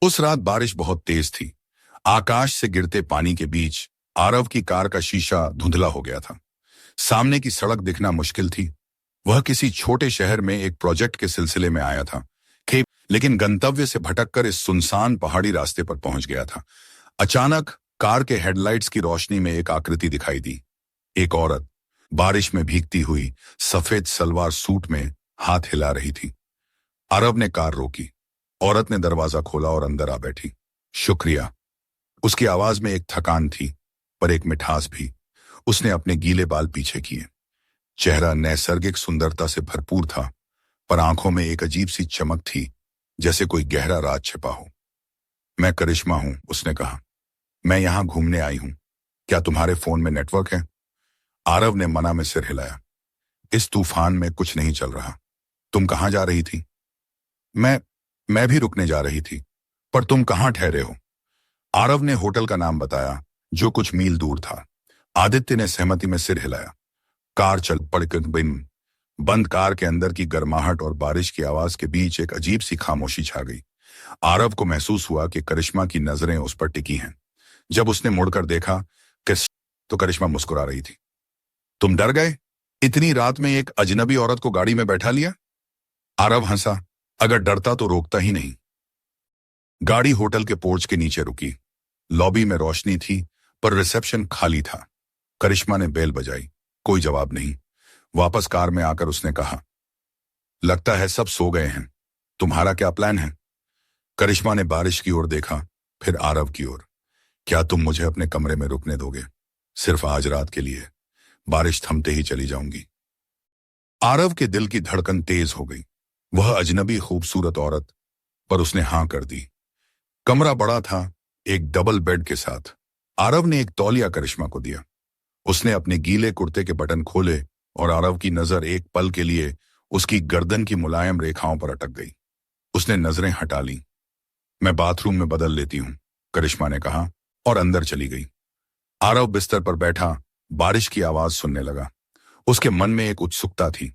उस रात बारिश बहुत तेज थी। आकाश से गिरते पानी के बीच आरव की कार का शीशा धुंधला हो गया था। सामने की सड़क दिखना मुश्किल थी। वह किसी छोटे शहर में एक प्रोजेक्ट के सिलसिले में आया था, लेकिन गंतव्य से भटककर इस सुनसान पहाड़ी रास्ते पर पहुंच गया था। अचानक कार के हेडलाइट्स की रोशनी में एक आकृति दिखाई दी। एक औरत बारिश में भीगती हुई सफेद सलवार सूट में हाथ हिला रही थी। अरब ने कार रोकी। औरत ने दरवाजा खोला और अंदर आ बैठी। शुक्रिया। उसकी आवाज में एक थकान थी, पर एक मिठास भी। उसने अपने गीले बाल पीछे किए। चेहरा नैसर्गिक सुंदरता से भरपूर था, पर आंखों में एक अजीब सी चमक थी, जैसे कोई गहरा राज छिपा हो। मैं करिश्मा हूं, उसने कहा। मैं यहां घूमने आई हूं। क्या तुम्हारे फोन में नेटवर्क है? आरव ने मना में सिर हिलाया। इस तूफान में कुछ नहीं चल रहा। तुम कहां जा रही थी? मैं मैं भी रुकने जा रही थी। पर तुम कहां ठहरे हो? आरव ने होटल का नाम बताया, जो कुछ मील दूर था। आदित्य ने सहमति में सिर हिलाया। कार चल पड़कर बंद कार के अंदर की गर्माहट और बारिश की आवाज के बीच एक अजीब सी खामोशी छा गई। आरव को महसूस हुआ कि करिश्मा की नजरें उस पर टिकी हैं। जब उसने मुड़कर देखा तो करिश्मा मुस्कुरा रही थी। तुम डर गए? इतनी रात में एक अजनबी औरत को गाड़ी में बैठा लिया? आरव हंसा। अगर डरता तो रोकता ही नहीं। गाड़ी होटल के पोर्च के नीचे रुकी। लॉबी में रोशनी थी, पर रिसेप्शन खाली था। करिश्मा ने बेल बजाई। कोई जवाब नहीं। वापस कार में आकर उसने कहा, लगता है सब सो गए हैं। तुम्हारा क्या प्लान है? करिश्मा ने बारिश की ओर देखा, फिर आरव की ओर। क्या तुम मुझे अपने कमरे में रुकने दोगे? सिर्फ आज रात के लिए। बारिश थमते ही चली जाऊंगी। आरव के दिल की धड़कन तेज हो गई। वह अजनबी खूबसूरत औरत, पर उसने हां कर दी। कमरा बड़ा था, एक डबल बेड के साथ। आरव ने एक तौलिया करिश्मा को दिया। उसने अपने गीले कुर्ते के बटन खोले और आरव की नजर एक पल के लिए उसकी गर्दन की मुलायम रेखाओं पर अटक गई। उसने नजरें हटा ली। मैं बाथरूम में बदल लेती हूं, करिश्मा ने कहा और अंदर चली गई। आरव बिस्तर पर बैठा बारिश की आवाज सुनने लगा। उसके मन में एक उत्सुकता थी।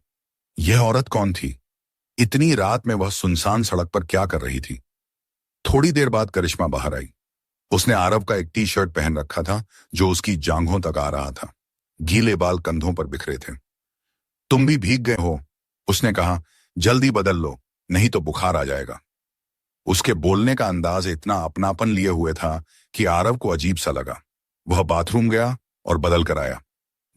यह औरत कौन थी? इतनी रात में वह सुनसान सड़क पर क्या कर रही थी? थोड़ी देर बाद करिश्मा बाहर आई। उसने आरव का एक टी शर्ट पहन रखा था, जो उसकी जांघों तक आ रहा था। गीले बाल कंधों पर बिखरे थे। तुम भी भीग गए हो, उसने कहा। जल्दी बदल लो, नहीं तो बुखार आ जाएगा। उसके बोलने का अंदाज इतना अपनापन लिए हुए था कि आरव को अजीब सा लगा। वह बाथरूम गया और बदल कर आया।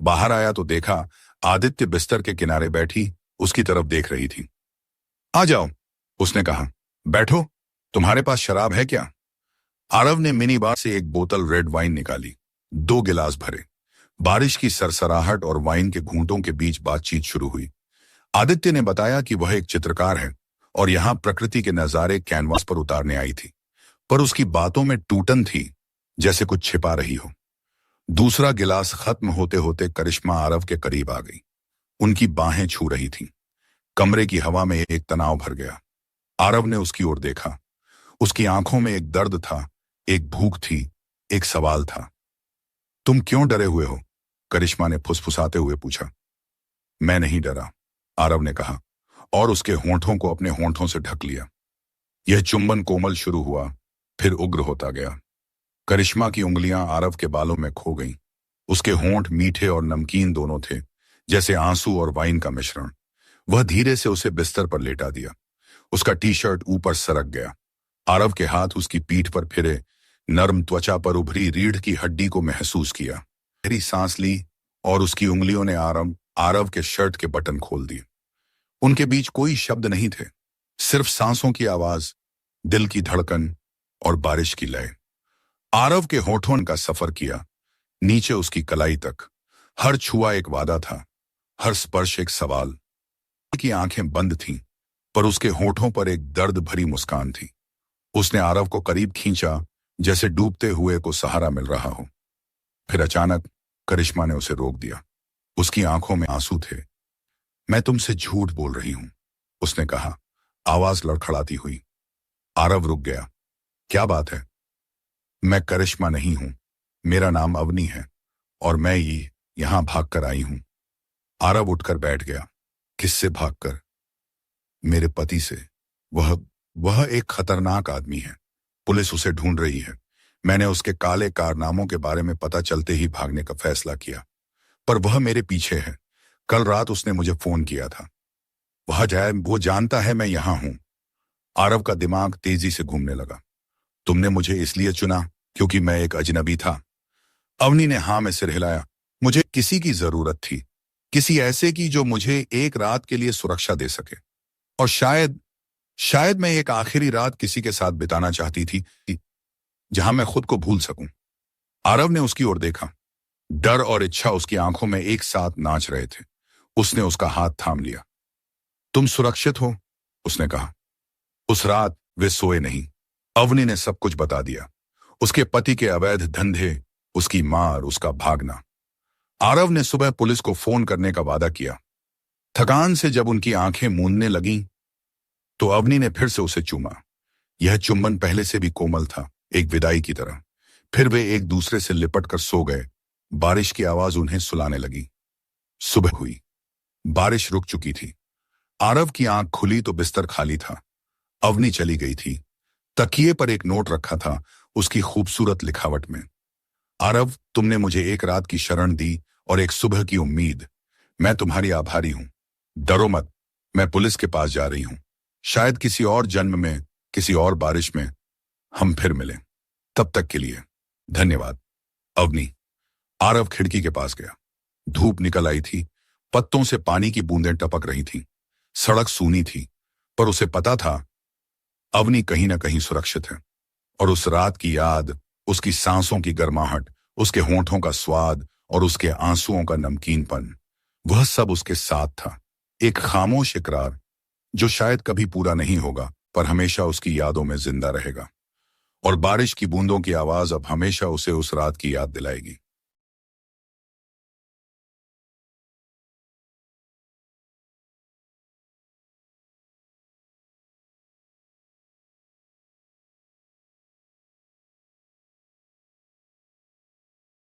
बाहर आया तो देखा आदित्य बिस्तर के किनारे बैठी उसकी तरफ देख रही थी। आ जाओ, उसने कहा। बैठो। तुम्हारे पास शराब है क्या? आरव ने मिनी बार से एक बोतल रेड वाइन निकाली। 2 गिलास भरे। बारिश की सरसराहट और वाइन के घूंटों के बीच बातचीत शुरू हुई। आदित्य ने बताया कि वह एक चित्रकार है और यहां प्रकृति के नजारे कैनवास पर उतारने आई थी, पर उसकी बातों में टूटन थी, जैसे कुछ छिपा रही हो। दूसरा गिलास खत्म होते होते करिश्मा आरव के करीब आ गई। उनकी बाहें छू रही थीं। कमरे की हवा में एक तनाव भर गया। आरव ने उसकी ओर देखा। उसकी आंखों में एक दर्द था, एक भूख थी, एक सवाल था। तुम क्यों डरे हुए हो? करिश्मा ने फुसफुसाते हुए पूछा। मैं नहीं डरा, आरव ने कहा और उसके होंठों को अपने होंठों से ढक लिया। यह चुंबन कोमल शुरू हुआ, फिर उग्र होता गया। करिश्मा की उंगलियां आरव के बालों में खो गईं। उसके होंठ मीठे और नमकीन दोनों थे, जैसे आंसू और वाइन का मिश्रण। वह धीरे से उसे बिस्तर पर लेटा दिया। उसका टी शर्ट ऊपर सरक गया। आरव के हाथ उसकी पीठ पर फिरे। नर्म त्वचा पर उभरी रीढ़ की हड्डी को महसूस किया। गहरी सांस ली और उसकी उंगलियों ने आरव के शर्ट के बटन खोल दिए। उनके बीच कोई शब्द नहीं थे, सिर्फ सांसों की आवाज, दिल की धड़कन और बारिश की लय। आरव के होठों का सफर किया, नीचे उसकी कलाई तक। हर छुआ एक वादा था, हर स्पर्श एक सवाल। की आंखें बंद थीं, पर उसके होठों पर एक दर्द भरी मुस्कान थी। उसने आरव को करीब खींचा, जैसे डूबते हुए को सहारा मिल रहा हो। फिर अचानक करिश्मा ने उसे रोक दिया। उसकी आंखों में आंसू थे। मैं तुमसे झूठ बोल रही हूं, उसने कहा, आवाज लड़खड़ाती हुई। आरव रुक गया। क्या बात है? मैं करिश्मा नहीं हूं, मेरा नाम अवनी है और मैं यहां भागकर आई हूं। आरव उठकर बैठ गया। किससे भागकर? मेरे पति से। वह एक खतरनाक आदमी है। पुलिस उसे ढूंढ रही है। मैंने उसके काले कारनामों के बारे में पता चलते ही भागने का फैसला किया, पर वह मेरे पीछे है। कल रात उसने मुझे फोन किया था। वो जानता है मैं यहां हूं। आरव का दिमाग तेजी से घूमने लगा। तुमने मुझे इसलिए चुना क्योंकि मैं एक अजनबी था? अवनी ने हाँ में सिर हिलाया। मुझे किसी की जरूरत थी, किसी ऐसे की जो मुझे एक रात के लिए सुरक्षा दे सके। और शायद शायद मैं एक आखिरी रात किसी के साथ बिताना चाहती थी जहां मैं खुद को भूल सकूं। आरव ने उसकी ओर देखा। डर और इच्छा उसकी आंखों में एक साथ नाच रहे थे। उसने उसका हाथ थाम लिया। तुम सुरक्षित हो, उसने कहा। उस रात वे सोए नहीं। अवनी ने सब कुछ बता दिया। उसके पति के अवैध धंधे, उसकी मार, उसका भागना। आरव ने सुबह पुलिस को फोन करने का वादा किया। थकान से जब उनकी आंखें मूंदने लगीं, तो अवनी ने फिर से उसे चूमा। यह चुंबन पहले से भी कोमल था, एक विदाई की तरह। फिर वे एक दूसरे से लिपट कर सो गए। बारिश की आवाज उन्हें सुलाने लगी। सुबह हुई। बारिश रुक चुकी थी। आरव की आंख खुली तो बिस्तर खाली था। अवनी चली गई थी। तकिए पर एक नोट रखा था, उसकी खूबसूरत लिखावट में। आरव, तुमने मुझे एक रात की शरण दी और एक सुबह की उम्मीद। मैं तुम्हारी आभारी हूं। डरो मत, मैं पुलिस के पास जा रही हूं। शायद किसी और जन्म में, किसी और बारिश में हम फिर मिलें। तब तक के लिए धन्यवाद, अवनी। आरव खिड़की के पास गया। धूप निकल आई थी। पत्तों से पानी की बूंदें टपक रही थीं। सड़क सूनी थी, पर उसे पता था अवनी कहीं ना कहीं सुरक्षित है। और उस रात की याद, उसकी सांसों की गर्माहट, उसके होंठों का स्वाद और उसके आंसुओं का नमकीनपन, वह सब उसके साथ था। एक खामोश इकरार जो शायद कभी पूरा नहीं होगा, पर हमेशा उसकी यादों में जिंदा रहेगा। और बारिश की बूंदों की आवाज अब हमेशा उसे उस रात की याद दिलाएगी।